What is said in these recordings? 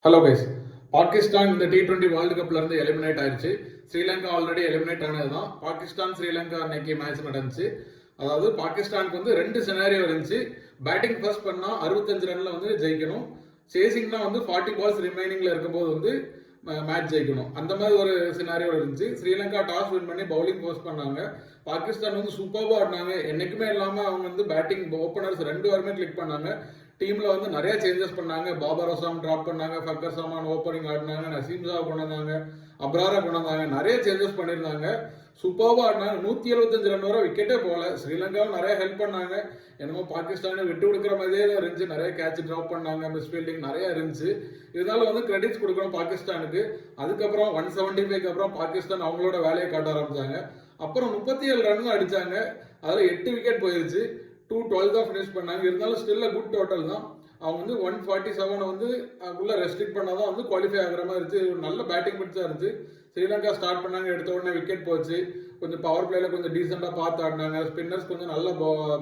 Hello guys, Pakistan இந்த T20 world கப்ல இருந்து எலிமினேட் ஆயிடுச்சு. ஸ்ரீலங்கா ஆல்ரெடி எலிமினேட் ஆனதுதான். பாகிஸ்தான் ஸ்ரீலங்கா அன்னைக்கு மேட்ச் நடந்துச்சு. அதாவது பாகிஸ்தானுக்கு வந்து ரெண்டு சினாரியோ இருந்துச்சு. பேட்டிங் ஃபர்ஸ்ட் பண்ணா 65 ரன்ல வந்து ஜெயிக்கணும். சேசிங்னா வந்து 40 பால்ஸ் ரிமைனிங்ல இருக்கும்போது வந்து மேட்ச் ஜெயிக்கணும். அந்த மாதிரி ஒரு சினாரியோ இருந்துச்சு. ஸ்ரீலங்கா டாஸ் வின் பண்ணி பவுலிங் போஸ்ட் பண்ணாங்க. பாகிஸ்தான் வந்து சூப்பர்பா ஆடினாங்க. என்னைக்குமே இல்லாம அவங்க வந்து பேட்டிங் ஓப்பனர்ஸ் ரெண்டு வாரமே கிளிக் பண்ணாங்க. டீம்ல வந்து நிறைய சேஞ்சஸ் பண்ணாங்க. பாபர் அசாம் டிராப் பண்ணாங்க, ஃபக்கர் சமான் ஓப்பனிங் ஆடினாங்க, நசீம் ஷா கொண்டு வந்தாங்க, அப்ராரா கொண்டு வந்தாங்க, நிறைய சேஞ்சஸ் பண்ணியிருந்தாங்க. சூப்பர்வா ஆடினாங்க. 175 ரன் வரை விக்கெட்டே போல. ஸ்ரீலங்காவும் நிறைய ஹெல்ப் பண்ணாங்க. என்னமோ பாகிஸ்தானை விட்டு கொடுக்குற மாதிரியே தான் இருந்துச்சு. நிறைய கேட்ச் டிராப் பண்ணாங்க, மிஸ் ஃபீல்டிங் நிறைய இருந்துச்சு. இருந்தாலும் வந்து கிரெடிட்ஸ் கொடுக்கணும் பாகிஸ்தானுக்கு. அதுக்கப்புறம் 175க்கு அப்புறம் பாகிஸ்தான் அவங்களோட வேலையை காட்ட ஆரம்பிச்சாங்க. அப்புறம் 37 ரன் அடிச்சாங்க. அதில் 8 விக்கெட் போயிருச்சு. 212 தான் ஃபினிஷ் பண்ணாங்க. இருந்தாலும் ஸ்டில் குட் டோட்டல் தான். அவங்க வந்து 147 வந்து உள்ள ரெஸ்ட்ரிக்ட் பண்ணாதான் வந்து குவாலிஃபை ஆகிற மாதிரி இருந்துச்சு. ஒரு நல்ல பேட்டிங் பிடிச்சா இருந்துச்சு. ஸ்ரீலங்கா ஸ்டார்ட் பண்ணாங்க, எடுத்த உடனே விக்கெட் போச்சு. கொஞ்சம் பவர் பிளேல கொஞ்சம் டீசெண்டா பார்த்து ஆடினாங்க. ஸ்பின்னர்ஸ் கொஞ்சம் நல்ல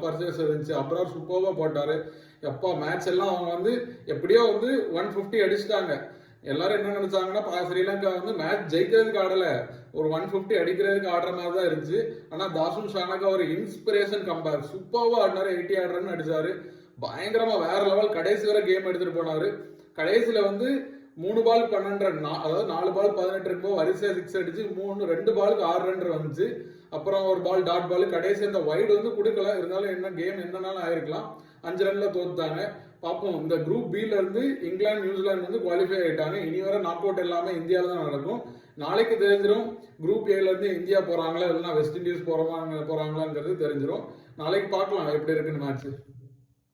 பர்சேஸ் இருந்துச்சு. அப்புறம் சூப்பர்வா போட்டாரு. எப்பா மேட்ச் எல்லாம் அவங்க வந்து எப்படியோ வந்து 150 அடிச்சிட்டாங்க. எல்லாரும் என்ன நினைச்சாங்கன்னா ஸ்ரீலங்கா வந்து மேட்ச் ஜெயிக்கிறதுக்கு ஆடல, ஒரு 150 அடிக்கிறதுக்கு ஆடுற மாதிரி தான் இருந்துச்சு. ஆனா தாசுன் ஷானகா ஒரு இன்ஸ்பிரேஷன் கம்பேக் சூப்பர்வா ஆடினாரு. 80 ரன் அடிச்சாரு. பயங்கரமா வேற லெவல். கடைசி வரை கேம் எடுத்துட்டு போனாரு. கடைசியில வந்து 3 பால் 12 ரன், அதாவது 4 பால் 18 இருக்கும்போது வரிசையா 6 அடிச்சு 2 பாலுக்கு 6 ரன் வந்துச்சு. அப்புறம் ஒரு பால் டாட் பால். கடைசி அந்த வைடு வந்து கொடுக்கல. இருந்தாலும் என்ன கேம் என்னன்னாலும் ஆயிருக்கலாம். 5 ரன்ல தோத்துட்டாங்க. பார்ப்போம். இந்த குரூப் பில இருந்து இங்கிலாந்து நியூசிலாந்து வந்து குவாலிஃபை ஆயிட்டாங்க. இனி வர நாக் அவுட் எல்லாமே இந்தியாவில தான் நடக்கும். நாளைக்கு தெரிஞ்சிடும் குரூப் ஏல இருந்து இந்தியா போறாங்களா இல்லைன்னா வெஸ்ட் இண்டீஸ் போறாங்களாங்கிறது தெரிஞ்சிடும். நாளைக்கு பார்க்கலாம் எப்படி இருக்குன்னு மேட்ச்.